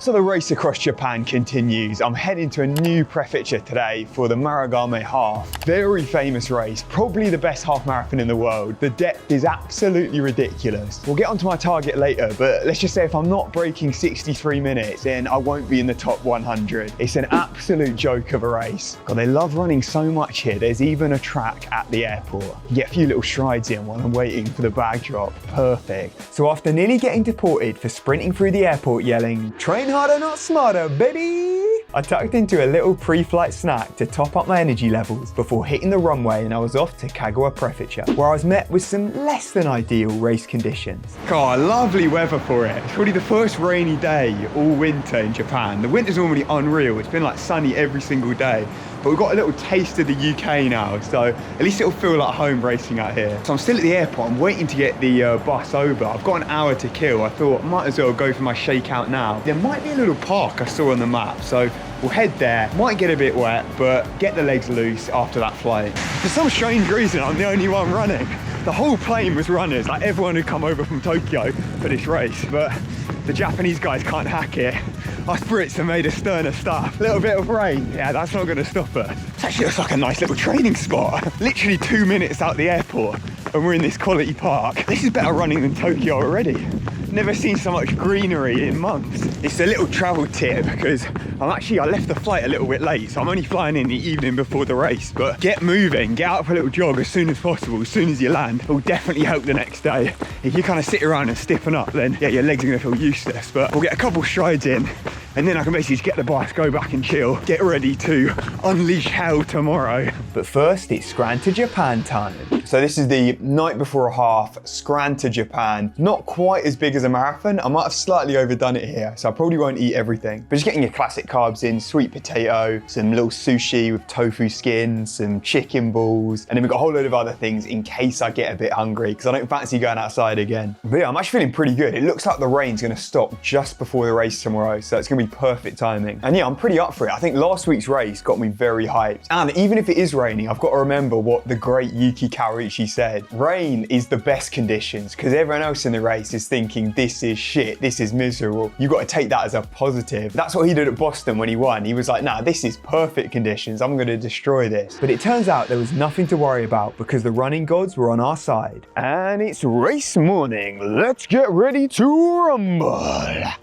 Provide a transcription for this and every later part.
So the race across Japan continues. I'm heading to a new prefecture today for the Marugame half. Very famous race, probably the best half marathon in the world. The depth is absolutely ridiculous. We'll get onto my target later, but let's just say if I'm not breaking 63 minutes, then I won't be in the top 100. It's an absolute joke of a race. God, they love running so much here. There's even a track at the airport. Get a few little strides in while I'm waiting for the bag drop. Perfect. So after nearly getting deported for sprinting through the airport yelling, "Train harder, not smarter, baby!" I tucked into a little pre-flight snack to top up my energy levels before hitting the runway, and I was off to Kagawa Prefecture, where I was met with some less than ideal race conditions. God, lovely weather for it. It's probably the first rainy day all winter in Japan. The winter's normally unreal. It's been like sunny every single day. But we've got a little taste of the UK now, so at least it'll feel like home racing out here. So I'm still at the airport, I'm waiting to get the bus over. I've got an hour to kill. I thought I might as well go for my shakeout now. There might be a little park I saw on the map, so we'll head there. Might get a bit wet, but get the legs loose after that flight. For some strange reason, I'm the only one running. The whole plane was runners, like everyone had come over from Tokyo for this race, but the Japanese guys can't hack it. Us Brits have made a sterner stuff. A little bit of rain, yeah, that's not gonna stop us. It actually looks like a nice little training spot. Literally 2 minutes out the airport and we're in this quality park. This is better running than Tokyo already. Never seen so much greenery in months. It's a little travel tip because I left the flight a little bit late, so I'm only flying in the evening before the race. But get moving, get out for a little jog as soon as possible, as soon as you land. It will definitely help the next day. If you kind of sit around and stiffen up, then yeah, your legs are gonna feel useless. But we'll get a couple strides in, and then I can basically just get the bus, go back and chill, get ready to unleash hell tomorrow. But first, it's Scran to Japan time. So this is the night before a half, Scran to Japan. Not quite as big as a marathon. I might have slightly overdone it here, so I probably won't eat everything. But just getting your classic carbs in, sweet potato, some little sushi with tofu skin, some chicken balls, and then we've got a whole load of other things in case I get a bit hungry, because I don't fancy going outside again. But yeah, I'm actually feeling pretty good. It looks like the rain's gonna stop just before the race tomorrow, so it's gonna be perfect timing. And yeah, I'm pretty up for it. I think last week's race got me very hyped. And even if it is raining, I've got to remember what the great Yuki Kawarichi said. Rain is the best conditions, because everyone else in the race is thinking, this is shit, this is miserable. You've got to take that as a positive. That's what he did at Boston when he won. He was like, nah, this is perfect conditions. I'm going to destroy this. But it turns out there was nothing to worry about because the running gods were on our side. And it's race morning. Let's get ready to rumble.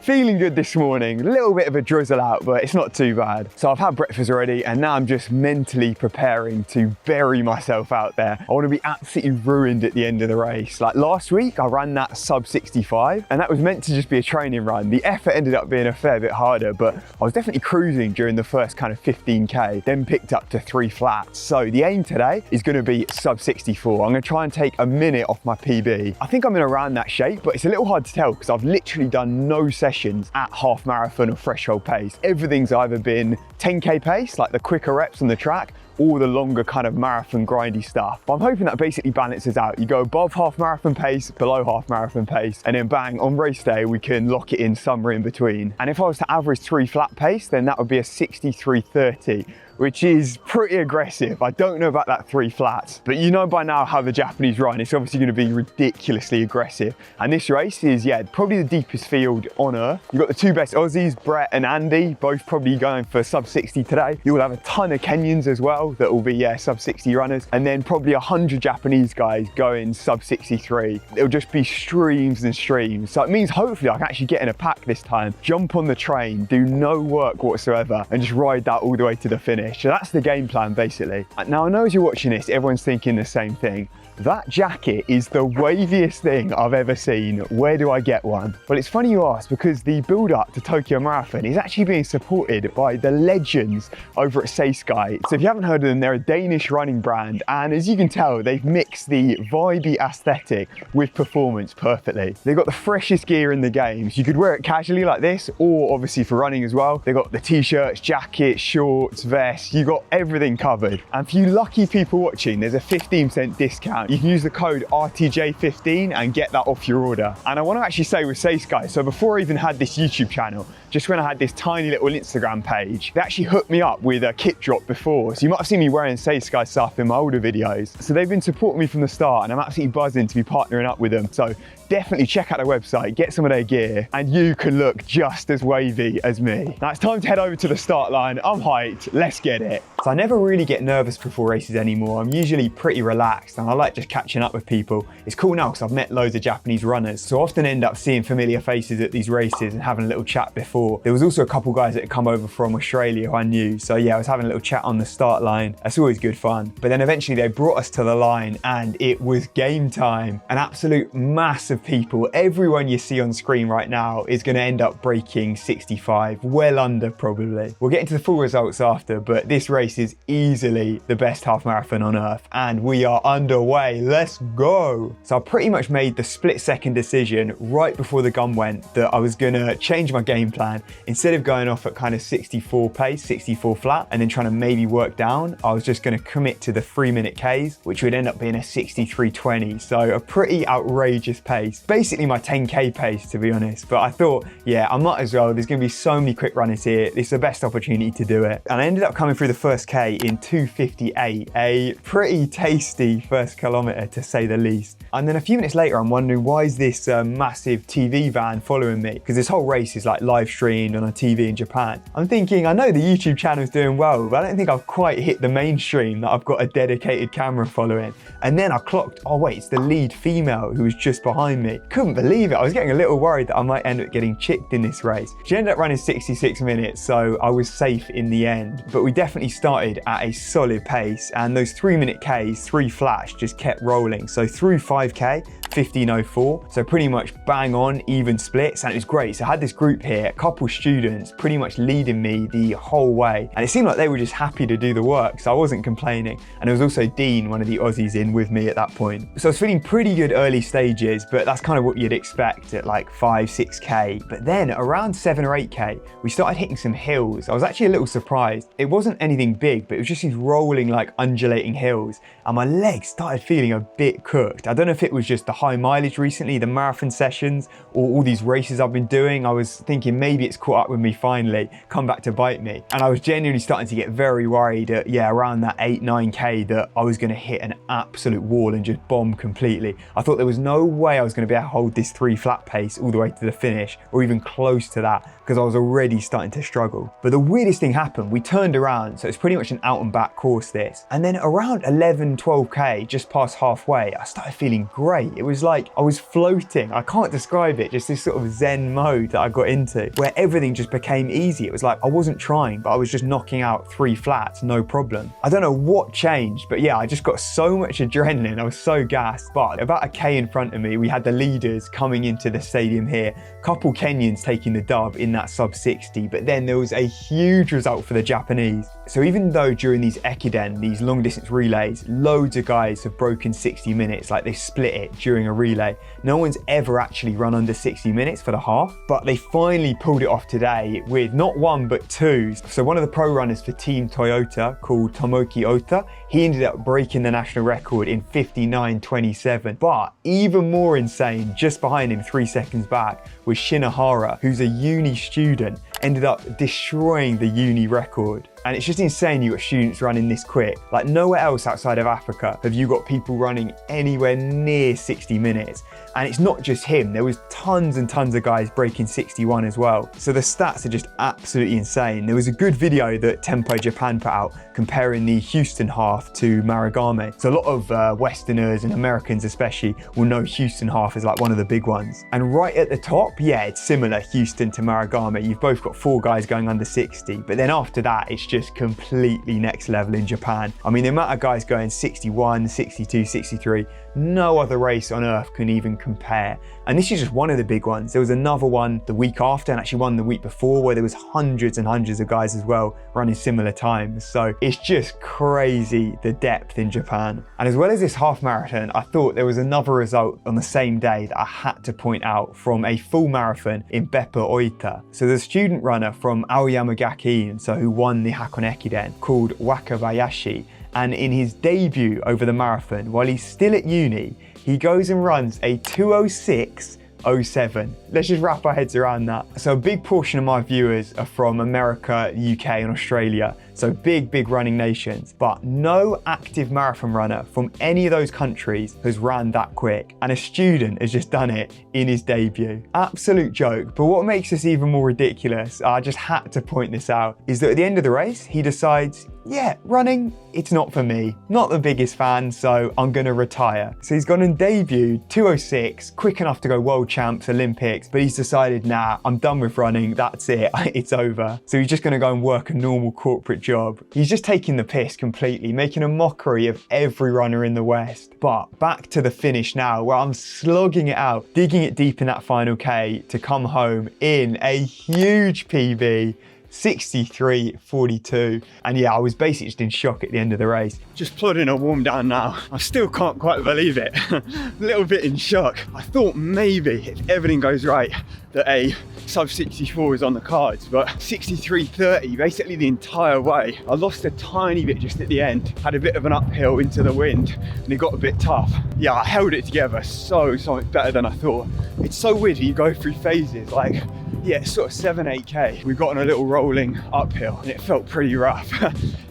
Feeling good this morning. A little bit of a drizzle out, but it's not too bad. So I've had breakfast already, and now I'm just mentally preparing to bury myself out there. I want to be absolutely ruined at the end of the race. Like last week, I ran that sub 65, and that was meant to just be a training run. The effort ended up being a fair bit harder, but I was definitely cruising during the first kind of 15K, then picked up to 3 flats. So the aim today is going to be sub 64. I'm going to try and take a minute off my PB. I think I'm in around that shape, but it's a little hard to tell because I've literally done no sessions at half marathon or threshold pace. Everything's either been 10K pace, like the quicker reps on the track, all the longer kind of marathon grindy stuff. But I'm hoping that basically balances out. You go above half marathon pace, below half marathon pace, and then bang, on race day, we can lock it in somewhere in between. And if I was to average 3 flat pace, then that would be a 63:30, which is pretty aggressive. I don't know about that 3 flats, but you know by now how the Japanese run. It's obviously gonna be ridiculously aggressive. And this race is, yeah, probably the deepest field on earth. You've got the 2 best Aussies, Brett and Andy, both probably going for sub 60 today. You will have a ton of Kenyans as well that will be, yeah, sub 60 runners. And then probably 100 Japanese guys going sub 63. It'll just be streams and streams. So it means hopefully I can actually get in a pack this time, jump on the train, do no work whatsoever, and just ride that all the way to the finish. So that's the game plan, basically. Now, I know as you're watching this, everyone's thinking the same thing. That jacket is the waviest thing I've ever seen. Where do I get one? Well, it's funny you ask, because the build up to Tokyo Marathon is actually being supported by the legends over at Seiskai. So if you haven't heard of them, they're a Danish running brand. And as you can tell, they've mixed the vibey aesthetic with performance perfectly. They've got the freshest gear in the games. You could wear it casually like this, or obviously for running as well. They've got the t-shirts, jackets, shorts, vests. You've got everything covered. And for you lucky people watching, there's a 15% discount. You can use the code RTJ15 and get that off your order. And I want to actually say with Seiskai, so before I even had this YouTube channel, just when I had this tiny little Instagram page. They actually hooked me up with a kit drop before. So you might have seen me wearing Say Sky stuff in my older videos. So they've been supporting me from the start and I'm absolutely buzzing to be partnering up with them. So definitely check out their website, get some of their gear, and you can look just as wavy as me. Now it's time to head over to the start line. I'm hyped, let's get it. So I never really get nervous before races anymore. I'm usually pretty relaxed and I like just catching up with people. It's cool now because I've met loads of Japanese runners, so I often end up seeing familiar faces at these races and having a little chat before. There was also a couple guys that had come over from Australia who I knew, so yeah, I was having a little chat on the start line. That's always good fun. But then eventually they brought us to the line and it was game time. An absolute mass of people. Everyone you see on screen right now is going to end up breaking 65, well under probably. We'll get into the full results after, but this race is easily the best half marathon on earth and we are underway. Let's go. So I pretty much made the split-second decision right before the gun went that I was gonna change my game plan. Instead of going off at kind of 64 pace, 64 flat, and then trying to maybe work down, I was just gonna commit to the 3-minute Ks, which would end up being a 63:20. So a pretty outrageous pace. Basically my 10K pace, to be honest. But I thought, yeah, I might as well. There's gonna be so many quick runners here. This is the best opportunity to do it. And I ended up coming through the first K in 2:58, a pretty tasty first kilometer to say the least. And then a few minutes later, I'm wondering why is this massive TV van following me? Because this whole race is like live streamed on a TV in Japan. I'm thinking, I know the YouTube channel is doing well, but I don't think I've quite hit the mainstream that I've got a dedicated camera following. And then I clocked, oh wait, it's the lead female who was just behind me. Couldn't believe it. I was getting a little worried that I might end up getting chicked in this race. She ended up running 66 minutes, so I was safe in the end. But we definitely started at a solid pace, and those 3-minute Ks, 3 flats, just kept rolling. So through 5K, 15:04, so pretty much bang on even splits, and it was great. So I had this group here, a couple students pretty much leading me the whole way, and it seemed like they were just happy to do the work, so I wasn't complaining. And there was also Dean, one of the Aussies, in with me at that point. So I was feeling pretty good early stages, but that's kind of what you'd expect at like 5-6K. But then around 7 or 8K, we started hitting some hills. I was actually a little surprised. It wasn't anything big, but it was just these rolling, like undulating hills, and my legs started feeling a bit cooked. I don't know if it was just the high mileage recently, the marathon sessions, or all these races I've been doing. I was thinking maybe it's caught up with me finally, come back to bite me. And I was genuinely starting to get very worried at, yeah, around that 8-9K that I was going to hit an absolute wall and just bomb completely. I thought there was no way I was going to be able to hold this 3 flat pace all the way to the finish, or even close to that, because I was already starting to struggle. But the weirdest thing happened. We turned around, so it's pretty much an out and back course this. And then around 11-12K, just past halfway, I started feeling great. It was like I was floating. I can't describe it, just this sort of zen mode that I got into where everything just became easy. It was like I wasn't trying, but I was just knocking out 3 flats, no problem. I don't know what changed, but yeah, I just got so much adrenaline. I was so gassed. But about a K in front of me, we had the leaders coming into the stadium here. Couple Kenyans taking the dub in that sub 60, but then there was a huge result for the Japanese. So even though during these Ekiden, these long distance relays, loads of guys have broken 60 minutes, like they split it during a relay, no one's ever actually run under 60 minutes for the half, but they finally pulled it off today with not 1 but 2. So one of the pro runners for Team Toyota, called Tomoki Ota, he ended up breaking the national record in 59:27. But even more insane, just behind him 3 seconds back, was Shinohara, who's a uni student, ended up destroying the uni record. And it's just insane you got students running this quick. Like nowhere else outside of Africa have you got people running anywhere near 60 minutes. And it's not just him, there was tons and tons of guys breaking 61 as well. So the stats are just absolutely insane. There was a good video that Tempo Japan put out comparing the Houston half to Marugame. So a lot of Westerners and Americans especially will know Houston half is like one of the big ones. And right at the top, yeah, it's similar, Houston to Marugame. You've both got 4 guys going under 60, but then after that, it's just completely next level in Japan. I mean, the amount of guys going 61, 62, 63, no other race on earth can even compare. And this is just one of the big ones. There was another one the week after, and actually one the week before, where there was hundreds and hundreds of guys as well running similar times. So it's just crazy, the depth in Japan. And as well as this half marathon, I thought there was another result on the same day that I had to point out from a full marathon in Beppu Oita. So the student runner from Aoyama Gakuen, so who won the Hakone Ekiden, called Wakabayashi. And in his debut over the marathon, while he's still at uni, he goes and runs a 2:06 2:07. Let's just wrap our heads around that. So a big portion of my viewers are from America, UK and Australia. So big running nations, but no active marathon runner from any of those countries has ran that quick. And a student has just done it in his debut. Absolute joke. But what makes this even more ridiculous, I just had to point this out, is that at the end of the race, he decides, yeah, running, it's not for me. Not the biggest fan, so I'm gonna retire. So he's gone and debuted 2:06, quick enough to go world champs, Olympics, but he's decided, nah, I'm done with running, that's it, it's over. So he's just gonna go and work a normal corporate job. He's just taking the piss completely, making a mockery of every runner in the West. But back to the finish now, where I'm slogging it out, digging it deep in that final K to come home in a huge PB, 63:42. And yeah, I was basically just in shock at the end of the race. Just plodding a warm down now. I still can't quite believe it. A little bit in shock. I thought maybe if everything goes right that a sub 64 is on the cards, but 63:30 basically the entire way. I lost a tiny bit just at the end, had a bit of an uphill into the wind and it got a bit tough. Yeah, I held it together so much better than I thought. It's so weird, you go through phases, like yeah, sort of 7-8k. We got on a little rolling uphill and it felt pretty rough.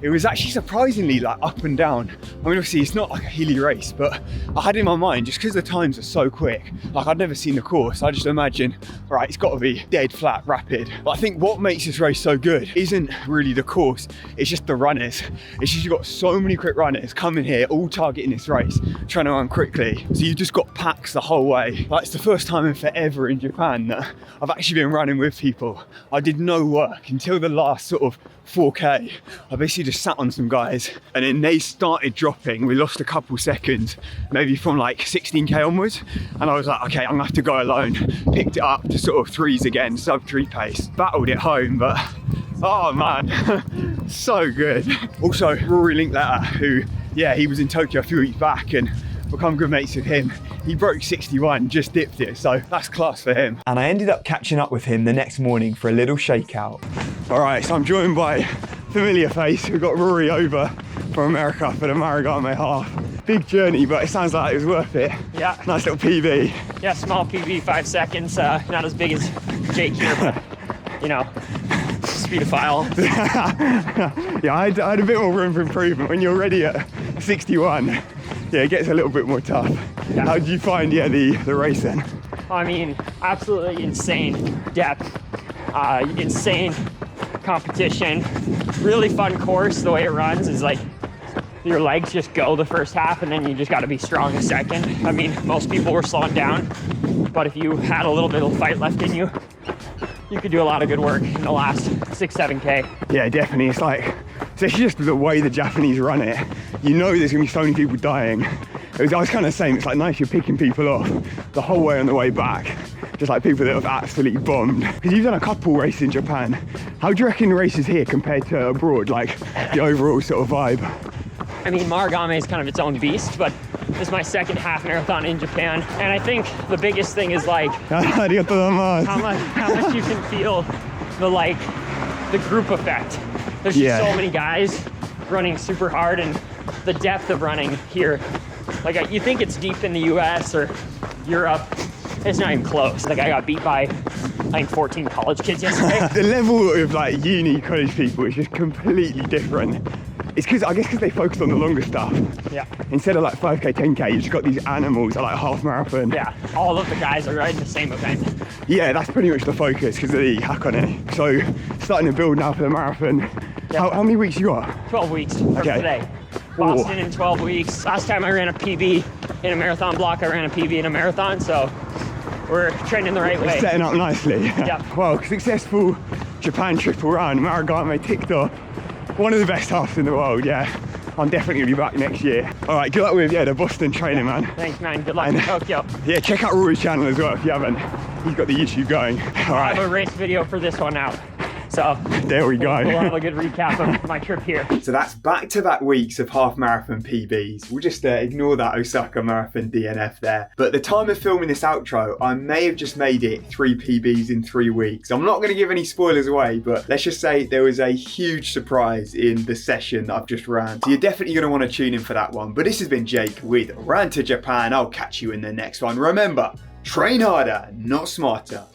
It was actually surprisingly like up and down. I mean, obviously it's not like a hilly race, but I had in my mind, just because the times are so quick, like I'd never seen the course, I just imagine, right, it's got to be dead flat, rapid. But I think what makes this race so good isn't really the course, it's just the runners. It's just you've got so many quick runners coming here, all targeting this race, trying to run quickly. So you've just got packs the whole way. Like, it's the first time in forever in Japan that I've actually been running with people. I did no work until the last sort of 4k. I basically just sat on some guys and then they started dropping. We lost a couple seconds, maybe from like 16k onwards. And I was like, okay, I'm gonna have to go alone. Picked it up to sort of threes again, sub 3 pace. Battled it home, but oh man, so good. Also, Rory Linkletter, who, yeah, he was in Tokyo a few weeks back and become good mates with him. He broke 61, just dipped it, so that's class for him. And I ended up catching up with him the next morning for a little shakeout. All right, so I'm joined by familiar face. We've got Rory over from America for the Marugame half. Big journey, but it sounds like it was worth it. Yeah. Nice little PB. Yeah, small PB, 5 seconds. Not as big as Jake here, but you know, speedophile. Yeah, I had a bit more room for improvement. When you're already at 61, yeah, it gets a little bit more tough. Yeah. How did you find, yeah, the race then? I mean, absolutely insane depth, insane competition, really fun course. The way it runs is like your legs just go the first half and then you just got to be strong the second. I mean, most people were slowing down, but if you had a little bit of fight left in you, you could do a lot of good work in the last 6-7k. Yeah, definitely. It's like, it's just the way the Japanese run it. You know there's gonna be so many people dying. I was kind of saying, it's like nice you're picking people off the whole way on the way back. Just like people that have absolutely bombed. Because you've done a couple races in Japan. How do you reckon races here compared to abroad? Like the overall sort of vibe? I mean, Marugame is kind of its own beast, but this is my second half marathon in Japan. And I think the biggest thing is like, how much you can feel the group effect. There's just so many guys running super hard, and the depth of running here. Like, you think it's deep in the US or Europe, it's not even close. Like, I got beat by, I think, 14 college kids yesterday. The level of like uni college people is just completely different. It's because, I guess because they focus on the longer stuff. Yeah. Instead of like 5k, 10k, you just got these animals at like half marathon. Yeah, all of the guys are riding the same event. Yeah, that's pretty much the focus because of the hack on it. So, starting to build now for the marathon. Yep. How many weeks you got? 12 weeks from today. Boston in 12 weeks. Last time I ran a PB in a marathon block, I ran a PB in a marathon, so we're trending the right way. Setting up nicely. Yep. Well, successful Japan triple run. Marugame ticked off. One of the best halves in the world, yeah. I'm definitely gonna be back next year. All right, good luck with the Boston training, man. Thanks, man. Good luck in Tokyo. Yeah, check out Rory's channel as well if you haven't. He's got the YouTube going. All right. I have a race video for this one out. So there we go. We'll have a good recap of my trip here. So that's back-to-back weeks of half marathon PBs. We'll just ignore that Osaka marathon DNF there. But the time of filming this outro, I may have just made it 3 PBs in 3 weeks. I'm not going to give any spoilers away, but let's just say there was a huge surprise in the session that I've just ran. So you're definitely going to want to tune in for that one. But this has been Jake with Ran to Japan. I'll catch you in the next one. Remember, Train harder, not smarter.